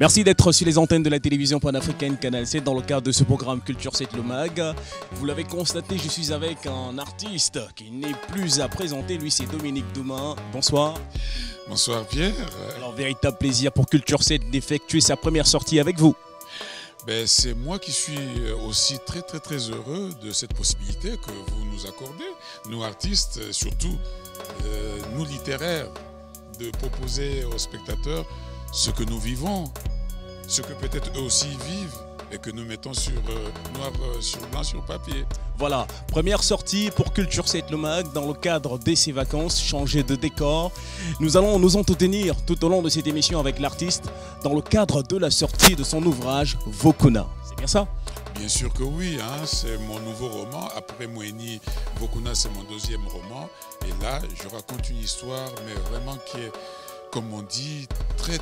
Merci d'être sur les antennes de la télévision panafricaine Canal 7 dans le cadre de ce programme Culture 7 le Mag. Vous l'avez constaté, je suis avec un artiste qui n'est plus à présenter, lui c'est Dominique Douma. Bonsoir. Bonsoir Pierre. Alors véritable plaisir pour Culture 7 d'effectuer sa première sortie avec vous. C'est moi qui suis aussi très heureux de cette possibilité que vous nous accordez, nous artistes, surtout nous littéraires, de proposer aux spectateurs ce que nous vivons, ce que peut-être eux aussi vivent et que nous mettons sur noir sur blanc sur papier. Voilà, première sortie pour Culture 7 le Mag dans le cadre de ses vacances, changer de décor. Nous allons nous entretenir tout au long de cette émission avec l'artiste dans le cadre de la sortie de son ouvrage Vokuna. C'est bien ça? Bien sûr que oui, hein, c'est mon nouveau roman. Après Moeni, Vokuna c'est mon deuxième roman. Et là, je raconte une histoire, mais vraiment qui est, comme on dit, très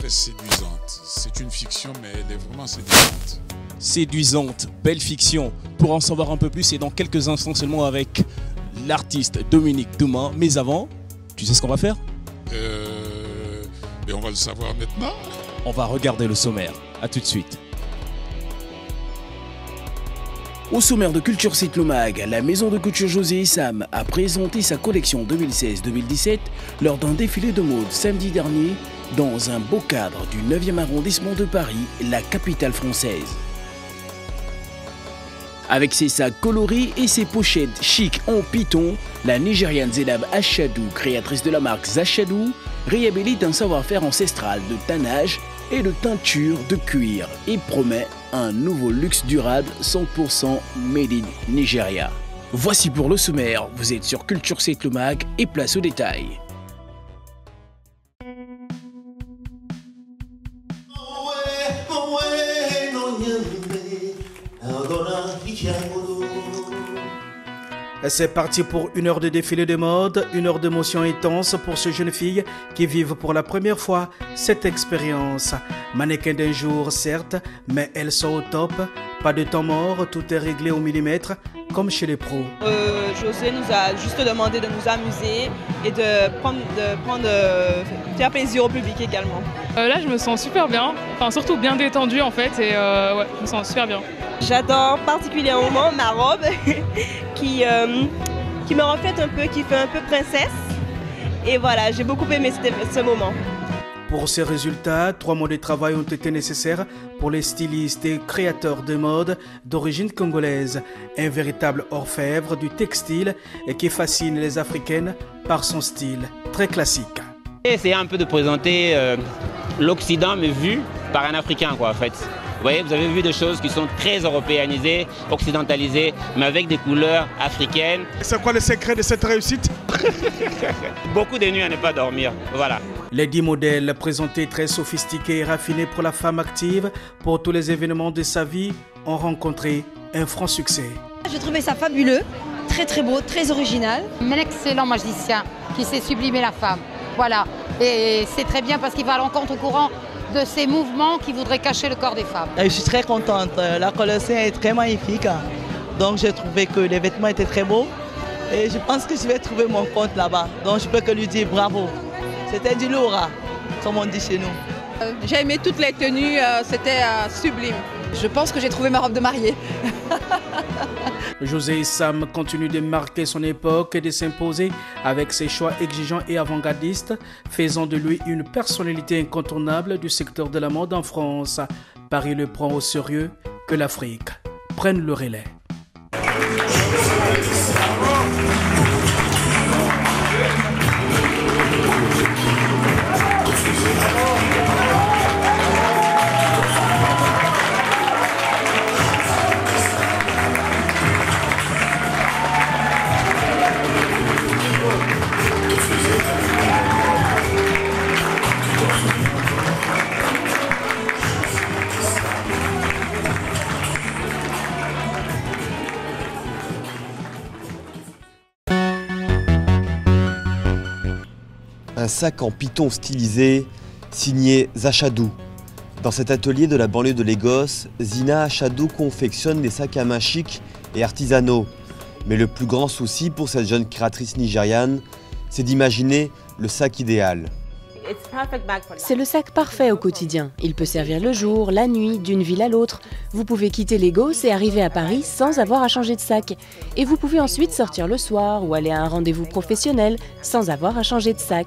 séduisante. C'est une fiction, mais elle est vraiment séduisante. Séduisante, belle fiction. Pour en savoir un peu plus, c'est dans quelques instants seulement avec l'artiste Dominique Douma. Mais avant, tu sais ce qu'on va faire? Et on va le savoir maintenant. On va regarder le sommaire. A tout de suite. Au sommaire de Culture 7 le Mag, la maison de couture José Issam a présenté sa collection 2016-2017 lors d'un défilé de mode samedi dernier dans un beau cadre du 9e arrondissement de Paris, la capitale française. Avec ses sacs colorés et ses pochettes chic en python, la Nigériane Zenab Achadou, créatrice de la marque Zachadou, réhabilite un savoir-faire ancestral de tannage et de teinture de cuir et promet un nouveau luxe durable 100% made in Nigeria. Voici pour le sommaire, vous êtes sur Culture 7 le Mag et place aux détails. C'est parti pour une heure de défilé de mode, une heure d'émotion intense pour ces jeunes filles qui vivent pour la première fois cette expérience. Mannequin d'un jour, certes, mais elles sont au top. Pas de temps mort, tout est réglé au millimètre, comme chez les pros. José nous a juste demandé de nous amuser et de faire plaisir au public également. Là, je me sens super bien, enfin surtout bien détendue en fait, et ouais, je me sens super bien. J'adore particulièrement ma robe qui me reflète un peu, qui fait un peu princesse. Et voilà, j'ai beaucoup aimé ce moment. Pour ces résultats, 3 mois de travail ont été nécessaires pour les stylistes et créateurs de mode d'origine congolaise. Un véritable orfèvre du textile et qui fascine les Africaines par son style très classique. Essayer un peu de présenter l'Occident mais vu par un Africain quoi en fait. Vous voyez, vous avez vu des choses qui sont très européanisées, occidentalisées, mais avec des couleurs africaines. C'est quoi le secret de cette réussite? Beaucoup de nuits à ne pas dormir, voilà. Les 10 modèles présentés très sophistiqués et raffinés pour la femme active, pour tous les événements de sa vie, ont rencontré un franc succès. J'ai trouvé ça fabuleux, très beau, très original. Un excellent magicien qui sait sublimer la femme. Voilà, et c'est très bien parce qu'il va à l'encontre au courant de ces mouvements qui voudraient cacher le corps des femmes. Je suis très contente, la collection est très magnifique, donc j'ai trouvé que les vêtements étaient très beaux et je pense que je vais trouver mon compte là-bas, donc je peux que lui dire bravo. C'était du lourd, comme on dit chez nous. J'ai aimé toutes les tenues, c'était sublime. Je pense que j'ai trouvé ma robe de mariée. José Issam continue de marquer son époque et de s'imposer avec ses choix exigeants et avant-gardistes, faisant de lui une personnalité incontournable du secteur de la mode en France. Paris le prend au sérieux, que l'Afrique prenne le relais. Un sac en python stylisé, signé Zachadou. Dans cet atelier de la banlieue de Lagos, Zina Achadou confectionne des sacs à main chics et artisanaux. Mais le plus grand souci pour cette jeune créatrice nigériane, c'est d'imaginer le sac idéal. C'est le sac parfait au quotidien. Il peut servir le jour, la nuit, d'une ville à l'autre. Vous pouvez quitter Lagos et arriver à Paris sans avoir à changer de sac. Et vous pouvez ensuite sortir le soir ou aller à un rendez-vous professionnel sans avoir à changer de sac.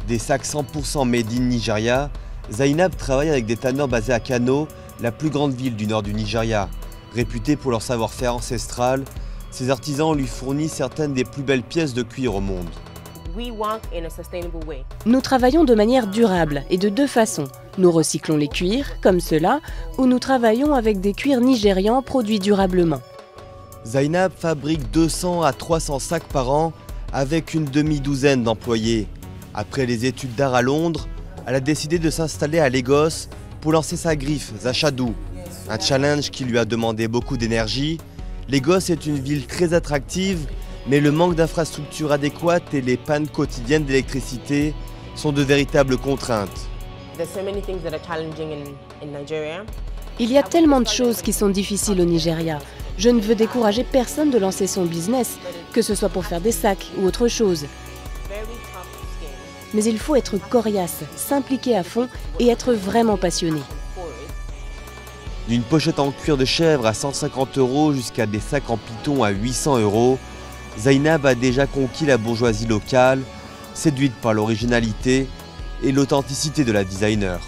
Des sacs 100% made in Nigeria, Zainab travaille avec des tanneurs basés à Kano, la plus grande ville du nord du Nigeria. Réputée pour leur savoir-faire ancestral, ces artisans lui fournissent certaines des plus belles pièces de cuir au monde. Nous travaillons de manière durable et de deux façons. Nous recyclons les cuirs, comme cela, ou nous travaillons avec des cuirs nigérians produits durablement. Zainab fabrique 200 à 300 sacs par an avec une demi-douzaine d'employés. Après les études d'art à Londres, elle a décidé de s'installer à Lagos pour lancer sa griffe, Zachadou. Un challenge qui lui a demandé beaucoup d'énergie. Lagos est une ville très attractive, mais le manque d'infrastructures adéquates et les pannes quotidiennes d'électricité sont de véritables contraintes. Il y a tellement de choses qui sont difficiles au Nigeria. Je ne veux décourager personne de lancer son business, que ce soit pour faire des sacs ou autre chose. Mais il faut être coriace, s'impliquer à fond et être vraiment passionné. D'une pochette en cuir de chèvre à 150 € jusqu'à des sacs en python à 800 €, Zainab a déjà conquis la bourgeoisie locale, séduite par l'originalité et l'authenticité de la designer.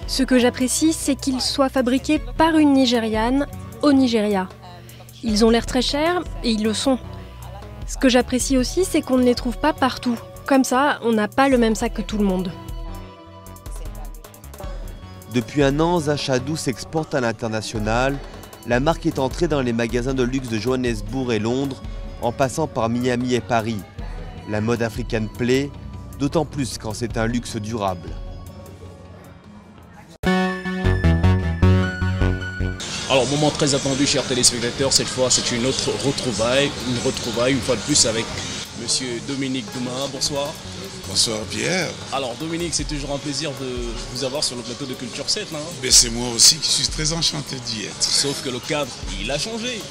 Ce que j'apprécie, c'est qu'ils soient fabriqués par une Nigériane au Nigeria. Ils ont l'air très chers et ils le sont. Ce que j'apprécie aussi, c'est qu'on ne les trouve pas partout. Comme ça, on n'a pas le même sac que tout le monde. Depuis un an, Zachadou s'exporte à l'international. La marque est entrée dans les magasins de luxe de Johannesburg et Londres, en passant par Miami et Paris. La mode africaine plaît, d'autant plus quand c'est un luxe durable. Alors, moment très attendu, chers téléspectateurs, cette fois c'est une autre retrouvaille, une fois de plus avec Monsieur Dominique Douma. Bonsoir. Bonsoir Pierre. Alors Dominique, c'est toujours un plaisir de vous avoir sur le plateau de Culture 7. Hein. Mais c'est moi aussi qui suis très enchanté d'y être. Sauf que le cadre, il a changé.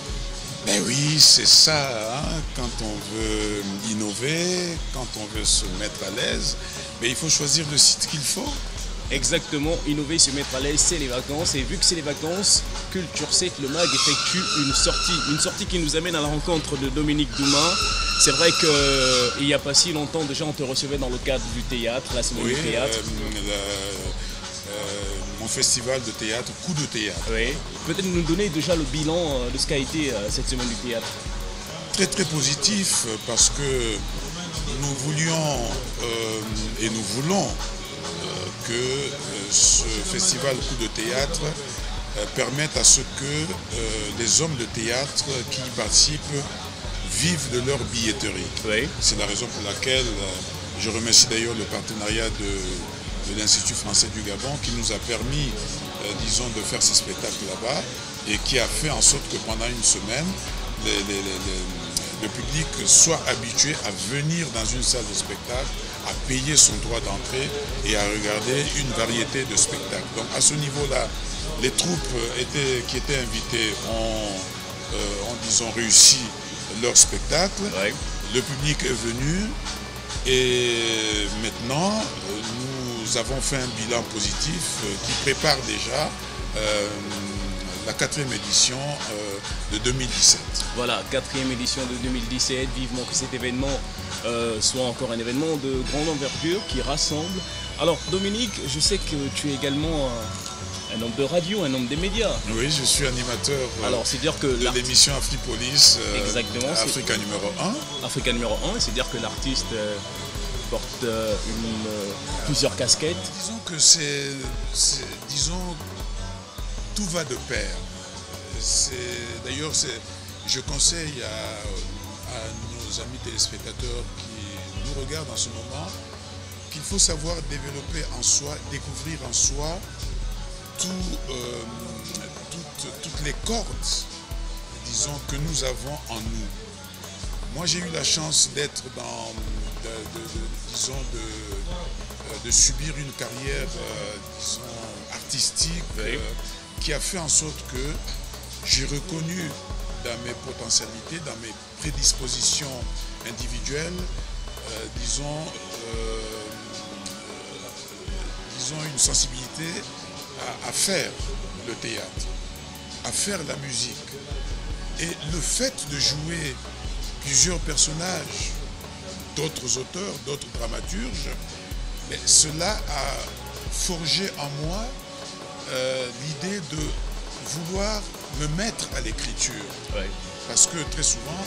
Ben oui, c'est ça. Hein. Quand on veut innover, quand on veut se mettre à l'aise, ben il faut choisir le site qu'il faut. Exactement, innover, se mettre à l'aise, c'est les vacances. Et vu que c'est les vacances, Culture 7, le MAG effectue une sortie qui nous amène à la rencontre de Dominique Douma. C'est vrai qu'il n'y a pas si longtemps, déjà on te recevait dans le cadre du théâtre, la semaine du théâtre. Mon festival de théâtre, Coup de théâtre. Oui. Peut-être nous donner déjà le bilan de ce qu'a été cette semaine du théâtre. Très très positif parce que nous voulions et nous voulons que ce festival Coup de théâtre permette à ce que les hommes de théâtre qui y participent vivent de leur billetterie. Oui. C'est la raison pour laquelle je remercie d'ailleurs le partenariat de l'Institut français du Gabon qui nous a permis, disons, de faire ce spectacle là-bas et qui a fait en sorte que pendant une semaine, le public soit habitué à venir dans une salle de spectacle, à payer son droit d'entrée et à regarder une variété de spectacles. Donc à ce niveau-là, les troupes qui étaient invitées ont disons, réussi leur spectacle. Ouais. Le public est venu et maintenant nous avons fait un bilan positif qui prépare déjà la 4e édition de 2017. Voilà, 4e édition de 2017, vivement que cet événement soit encore un événement de grande envergure qui rassemble. Alors Dominique, je sais que tu es également un homme de radio, un homme des médias. Oui, je suis animateur de l'émission Afripolis, exactement, Africa numéro 1. Africa numéro 1, c'est-à-dire que l'artiste porte plusieurs casquettes. Disons que disons, tout va de pair. D'ailleurs, je conseille à nos amis téléspectateurs qui nous regardent en ce moment qu'il faut savoir développer en soi, découvrir en soi toutes les cordes, disons, que nous avons en nous. Moi, j'ai eu la chance d'être de subir une carrière, disons, artistique qui a fait en sorte que j'ai reconnu dans mes potentialités, dans mes prédispositions individuelles, disons une sensibilité à faire le théâtre, à faire la musique. Et le fait de jouer plusieurs personnages, d'autres auteurs, d'autres dramaturges, mais cela a forgé en moi l'idée de vouloir me mettre à l'écriture. Ouais. Parce que très souvent,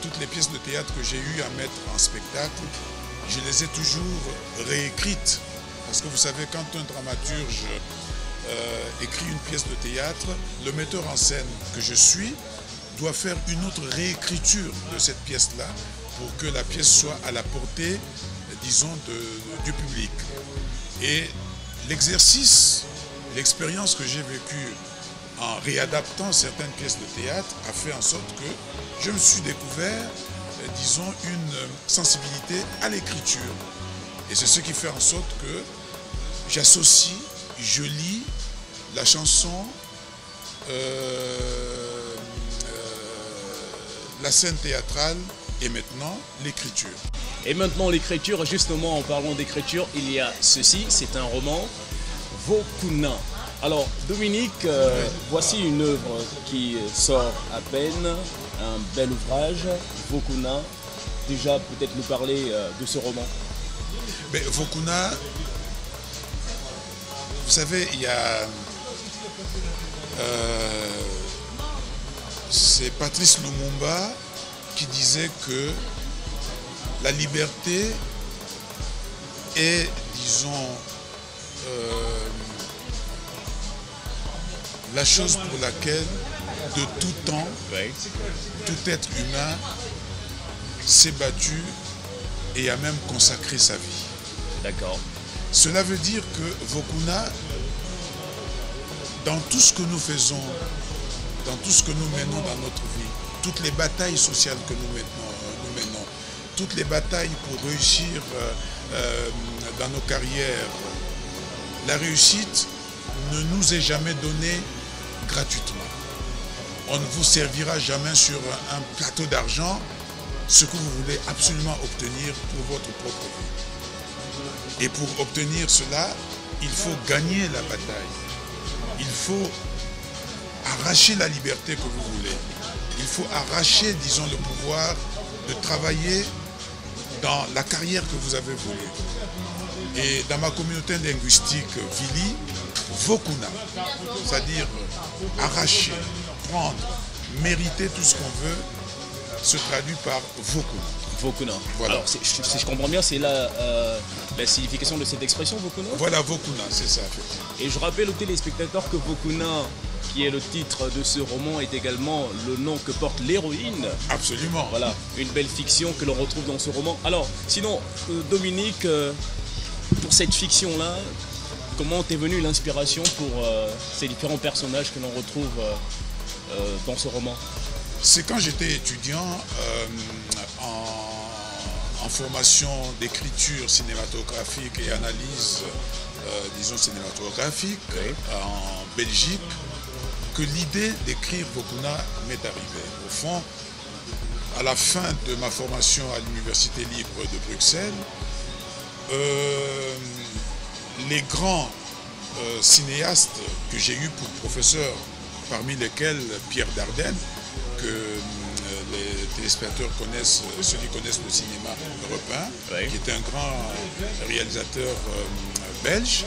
toutes les pièces de théâtre que j'ai eu à mettre en spectacle, je les ai toujours réécrites. Parce que vous savez, quand un dramaturge écrit une pièce de théâtre, le metteur en scène que je suis doit faire une autre réécriture de cette pièce-là pour que la pièce soit à la portée, disons, du public. Et l'exercice, l'expérience que j'ai vécue en réadaptant certaines pièces de théâtre a fait en sorte que je me suis découvert, disons, une sensibilité à l'écriture. Et c'est ce qui fait en sorte que j'associe, je lis la chanson, la scène théâtrale et maintenant l'écriture. Et maintenant l'écriture, justement en parlant d'écriture, il y a ceci, c'est un roman, Vokuna. Alors Dominique, voici une œuvre qui sort à peine, un bel ouvrage, Vokuna. Déjà peut-être nous parler de ce roman. Mais Vokuna, vous savez, il y a... c'est Patrice Lumumba qui disait que la liberté est, disons, la chose pour laquelle, de tout temps, tout être humain s'est battu et a même consacré sa vie. D'accord. Cela veut dire que Vokuna, dans tout ce que nous faisons, dans tout ce que nous menons dans notre vie, toutes les batailles sociales que nous menons, toutes les batailles pour réussir dans nos carrières, la réussite ne nous est jamais donnée gratuitement. On ne vous servira jamais sur un plateau d'argent ce que vous voulez absolument obtenir pour votre propre vie. Et pour obtenir cela, il faut gagner la bataille. Il faut arracher la liberté que vous voulez. Il faut arracher, disons, le pouvoir de travailler dans la carrière que vous avez voulu. Et dans ma communauté linguistique Vili, Vokuna, c'est-à-dire arracher, prendre, mériter tout ce qu'on veut, se traduit par Vokuna. Vokuna. Voilà. Alors, si je comprends bien, c'est la signification de cette expression, Vokuna? Voilà, Vokuna, c'est ça. Et je rappelle aux téléspectateurs que Vokuna, qui est le titre de ce roman, est également le nom que porte l'héroïne. Absolument. Voilà, une belle fiction que l'on retrouve dans ce roman. Alors, sinon, Dominique, pour cette fiction-là, comment t'est venue l'inspiration pour ces différents personnages que l'on retrouve dans ce roman? C'est quand j'étais étudiant en formation d'écriture cinématographique et analyse, disons, cinématographique en Belgique, que l'idée d'écrire Vokuna m'est arrivée. Au fond, à la fin de ma formation à l'Université libre de Bruxelles, les grands cinéastes que j'ai eus pour professeurs, parmi lesquels Pierre Dardenne, que les téléspectateurs connaissent, ceux qui connaissent le cinéma européen, qui est un grand réalisateur belge.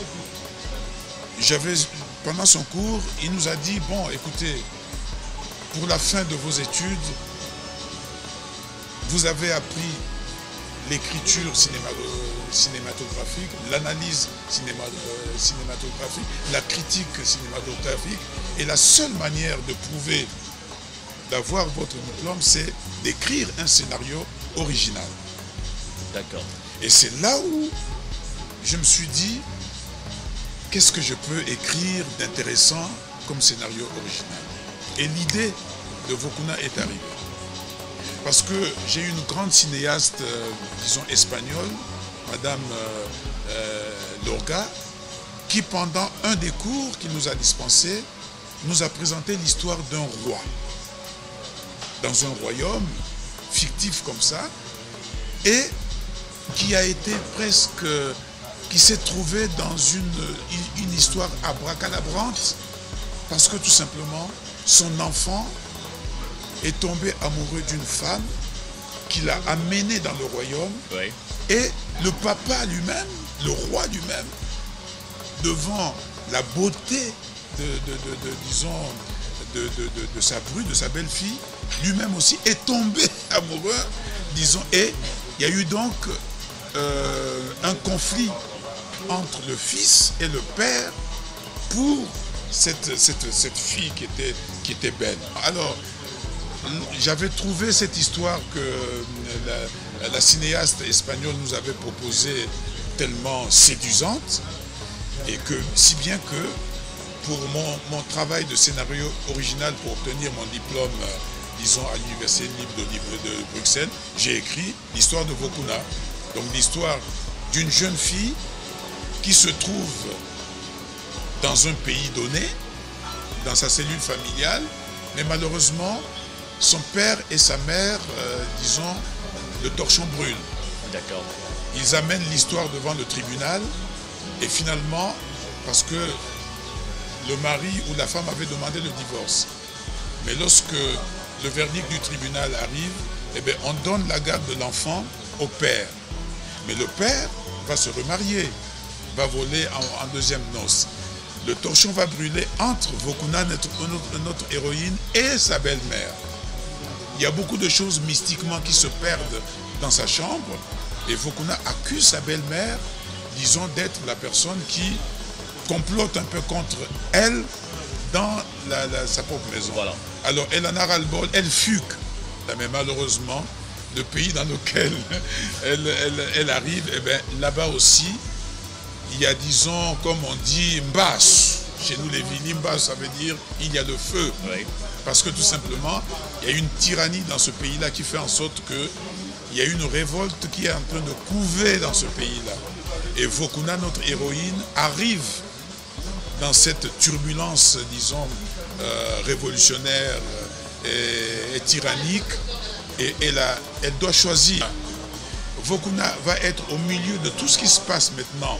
Pendant son cours, il nous a dit, bon, écoutez, pour la fin de vos études, vous avez appris l'écriture cinématographique, l'analyse cinématographique, la critique cinématographique, et la seule manière de prouver d'avoir votre diplôme, c'est d'écrire un scénario original. D'accord. Et c'est là où je me suis dit, qu'est-ce que je peux écrire d'intéressant comme scénario original? Et l'idée de Vokuna est arrivée. Parce que j'ai une grande cinéaste, disons espagnole, Madame Lorga, qui pendant un des cours qu'il nous a dispensé, nous a présenté l'histoire d'un roi. dans un royaume fictif comme ça, et qui a été presque, qui s'est trouvé dans une histoire abracadabrante, parce que tout simplement, son enfant est tombé amoureux d'une femme qui l'a amené dans le royaume, oui. Et le papa lui-même, le roi lui-même, devant la beauté de sa bru, de sa belle-fille, lui-même aussi est tombé amoureux, disons, et il y a eu donc un conflit entre le fils et le père pour cette fille qui était belle. Alors, j'avais trouvé cette histoire que la cinéaste espagnole nous avait proposée tellement séduisante, et que, si bien que pour mon travail de scénario original pour obtenir mon diplôme, disons à l'Université libre de Bruxelles, j'ai écrit l'histoire de Vokuna. Donc l'histoire d'une jeune fille qui se trouve dans un pays donné, dans sa cellule familiale, mais malheureusement, son père et sa mère, disons, le torchon brûle. D'accord. Ils amènent l'histoire devant le tribunal, et finalement, parce que le mari ou la femme avait demandé le divorce, mais lorsque le verdict du tribunal arrive, eh bien, on donne la garde de l'enfant au père. Mais le père va se remarier, va voler en deuxième noce. Le torchon va brûler entre Vokuna, notre héroïne, et sa belle-mère. Il y a beaucoup de choses mystiquement qui se perdent dans sa chambre, et Vokuna accuse sa belle-mère, disons, d'être la personne qui complote un peu contre elle dans sa propre maison. Voilà. Alors elle en a ras-le-bol, elle fugue. Mais malheureusement, le pays dans lequel elle arrive, eh bien, là-bas aussi, il y a, disons, comme on dit, Mbas. Chez nous, les Vili, Mbas, ça veut dire il y a le feu. Oui. Parce que tout simplement, il y a une tyrannie dans ce pays-là qui fait en sorte qu'il y a une révolte qui est en train de couver dans ce pays-là. Et Vokuna, notre héroïne, arrive dans cette turbulence, disons, révolutionnaire et tyrannique, et elle doit choisir. Vokuna va être au milieu de tout ce qui se passe maintenant,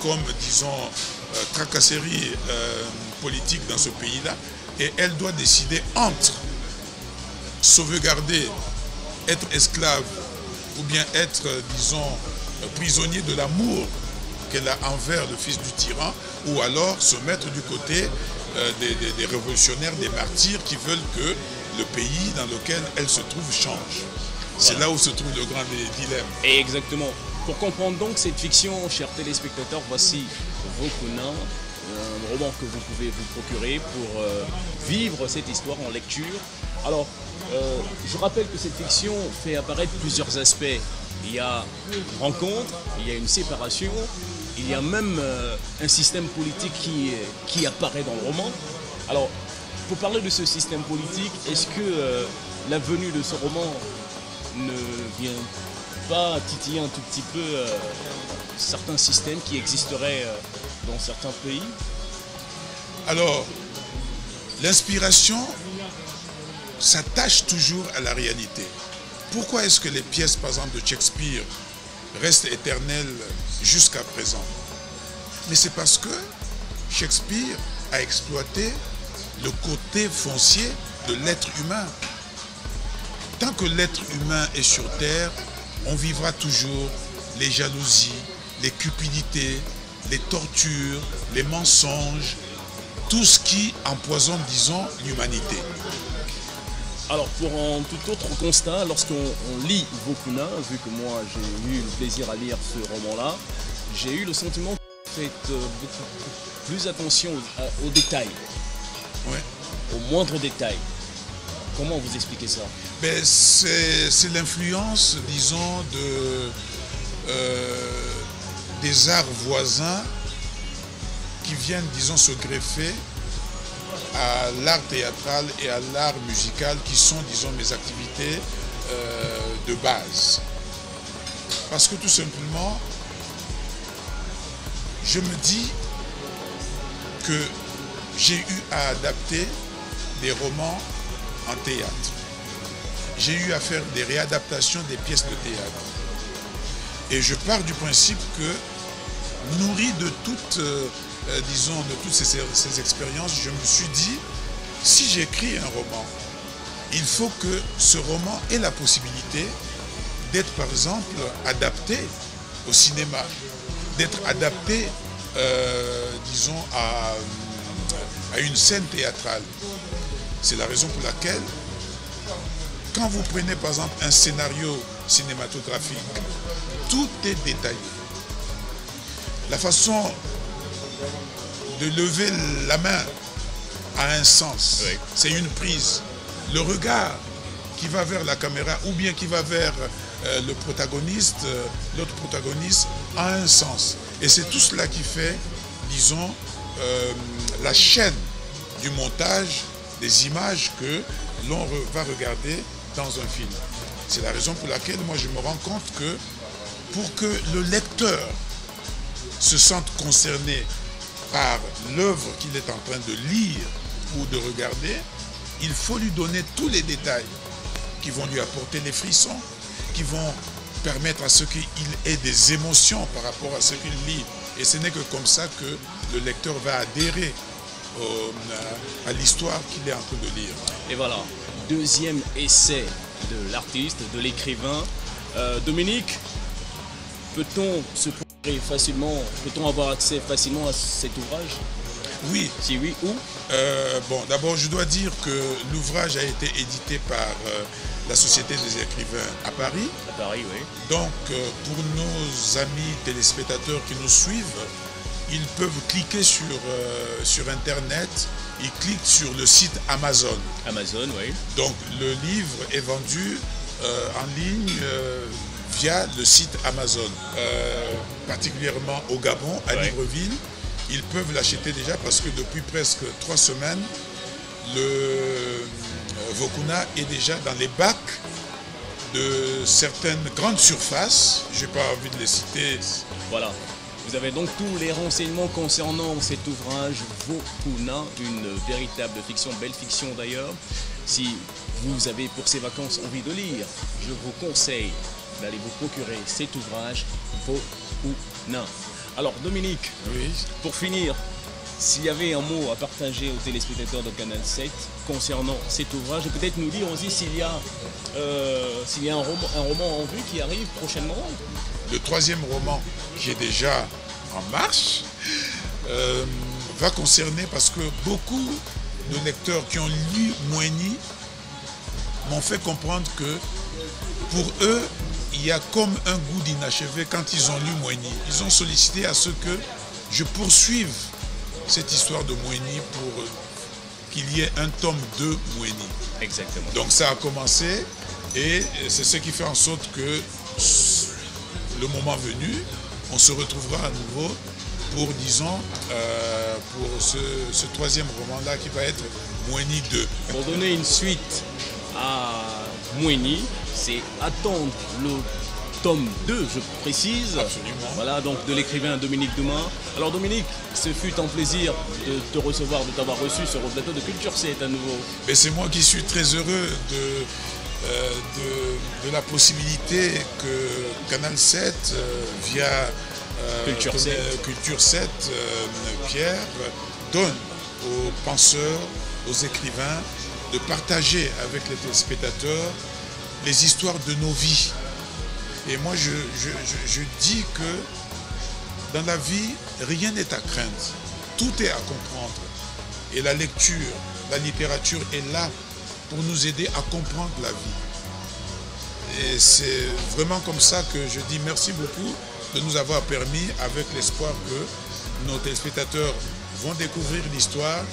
comme, disons, tracasserie politique dans ce pays-là, et elle doit décider entre sauvegarder, être esclave, ou bien être, disons, prisonnier de l'amour qu'elle a envers le fils du tyran, ou alors se mettre du côté des révolutionnaires, des martyrs qui veulent que le pays dans lequel elle se trouve change. C'est voilà. Là où se trouve le grand dilemme. Et exactement. Pour comprendre donc cette fiction, chers téléspectateurs, voici Vokuna, un roman que vous pouvez vous procurer pour vivre cette histoire en lecture. Alors, je rappelle que cette fiction fait apparaître plusieurs aspects. Il y a une rencontre, il y a une séparation, il y a même un système politique qui apparaît dans le roman. Alors, pour parler de ce système politique, est-ce que la venue de ce roman ne vient pas titiller un tout petit peu certains systèmes qui existeraient dans certains pays? Alors, l'inspiration s'attache toujours à la réalité. Pourquoi est-ce que les pièces, par exemple, de Shakespeare restent éternelles jusqu'à présent? Mais c'est parce que Shakespeare a exploité le côté foncier de l'être humain. Tant que l'être humain est sur Terre, on vivra toujours les jalousies, les cupidités, les tortures, les mensonges, tout ce qui empoisonne, disons, l'humanité. Alors, pour un tout autre constat, lorsqu'on lit Vokuna, vu que moi j'ai eu le plaisir à lire ce roman-là, j'ai eu le sentiment que faites beaucoup plus attention aux détails, ouais. Aux moindres détails. Comment vous expliquez ça? Ben, c'est l'influence, disons, des arts voisins qui viennent, disons, se greffer à l'art théâtral et à l'art musical qui sont, disons, mes activités de base. Parce que tout simplement, je me dis que j'ai eu à adapter des romans en théâtre. j'ai eu à faire des réadaptations des pièces de théâtre. Et je pars du principe que, nourri de toutes, disons, de toutes ces expériences, je me suis dit, si j'écris un roman, il faut que ce roman ait la possibilité d'être, par exemple, adapté au cinéma, d'être adapté, disons, à une scène théâtrale. C'est la raison pour laquelle, quand vous prenez, par exemple, un scénario cinématographique, tout est détaillé. La façon de lever la main a un sens, oui. C'est une prise. Le regard qui va vers la caméra ou bien qui va vers le protagoniste, l'autre protagoniste, a un sens. Et c'est tout cela qui fait, disons, la chaîne du montage des images que l'on va regarder dans un film. C'est la raison pour laquelle moi je me rends compte que pour que le lecteur se sente concerné par l'œuvre qu'il est en train de lire ou de regarder, il faut lui donner tous les détails qui vont lui apporter les frissons, qui vont permettre à ce qu'il ait des émotions par rapport à ce qu'il lit. Et ce n'est que comme ça que le lecteur va adhérer à l'histoire qu'il est en train de lire. Et voilà, deuxième essai de l'artiste, de l'écrivain. Dominique, peut-on se procurer facilement, peut-on avoir accès facilement à cet ouvrage? Oui. Si oui, où? Bon, d'abord, je dois dire que l'ouvrage a été édité par la Société des écrivains à Paris. À Paris, oui. Donc, pour nos amis téléspectateurs qui nous suivent, ils peuvent cliquer sur Internet, ils cliquent sur le site Amazon. Amazon, oui. Donc, le livre est vendu en ligne via le site Amazon, particulièrement au Gabon, à Libreville. Ils peuvent l'acheter déjà parce que depuis presque 3 semaines, le Vokuna est déjà dans les bacs de certaines grandes surfaces. Je n'ai pas envie de les citer. Voilà. Vous avez donc tous les renseignements concernant cet ouvrage Vokuna, une véritable fiction, belle fiction d'ailleurs. Si vous avez pour ces vacances envie de lire, je vous conseille d'aller vous procurer cet ouvrage Vokuna. Alors Dominique, oui. Pour finir, s'il y avait un mot à partager aux téléspectateurs de Canal 7 concernant cet ouvrage, et peut-être nous dire aussi s'il y a un roman en vue qui arrive prochainement. Le 3e roman qui est déjà en marche va concerner, parce que beaucoup de lecteurs qui ont lu Moigny m'ont fait comprendre que pour eux, il y a comme un goût d'inachevé quand ils ont lu Moigny. Ils ont sollicité à ce que je poursuive cette histoire de Moigny pour qu'il y ait un tome 2 Moigny. Exactement. Donc ça a commencé et c'est ce qui fait en sorte que le moment venu, on se retrouvera à nouveau pour, disons, pour ce 3e roman-là qui va être Moigny 2. Pour donner une suite à Moigny, c'est attendre le tome 2, je précise. Absolument. Voilà, donc de l'écrivain Dominique Dumas. Alors Dominique, ce fut un plaisir de te recevoir, de t'avoir reçu sur le plateau de Culture 7 à nouveau. Et c'est moi qui suis très heureux de la possibilité que Canal 7, via Culture 7, Pierre, donne aux penseurs, aux écrivains, de partager avec les téléspectateurs les histoires de nos vies. Et moi, je dis que dans la vie, rien n'est à craindre. Tout est à comprendre. Et la lecture, la littérature est là pour nous aider à comprendre la vie. Et c'est vraiment comme ça que je dis merci beaucoup de nous avoir permis, avec l'espoir que nos téléspectateurs vont découvrir l'histoire.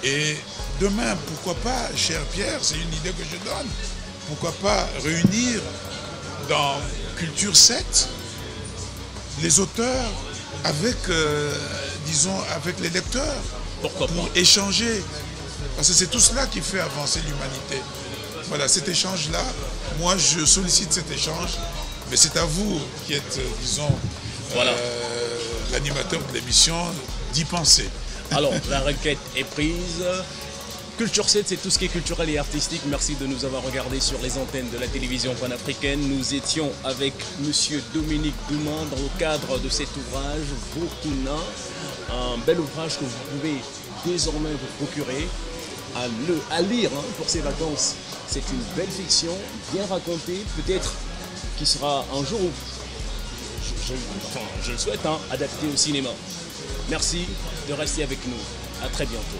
Et demain, pourquoi pas, cher Pierre, c'est une idée que je donne, pourquoi pas réunir dans Culture 7 les auteurs avec, disons, avec les lecteurs. Pourquoi pour pas échanger. Parce que c'est tout cela qui fait avancer l'humanité. Voilà, cet échange-là, moi je sollicite cet échange, mais c'est à vous qui êtes, disons, voilà, l'animateur de l'émission, d'y penser. Alors, la requête est prise. Culture 7, c'est tout ce qui est culturel et artistique. Merci de nous avoir regardés sur les antennes de la télévision panafricaine. Nous étions avec Monsieur Dominique Douman dans le cadre de cet ouvrage, Vokuna. Un bel ouvrage que vous pouvez désormais vous procurer à lire pour ces vacances. C'est une belle fiction, bien racontée, peut-être qui sera un jour, je le souhaite, adaptée au cinéma. Merci de rester avec nous. À très bientôt.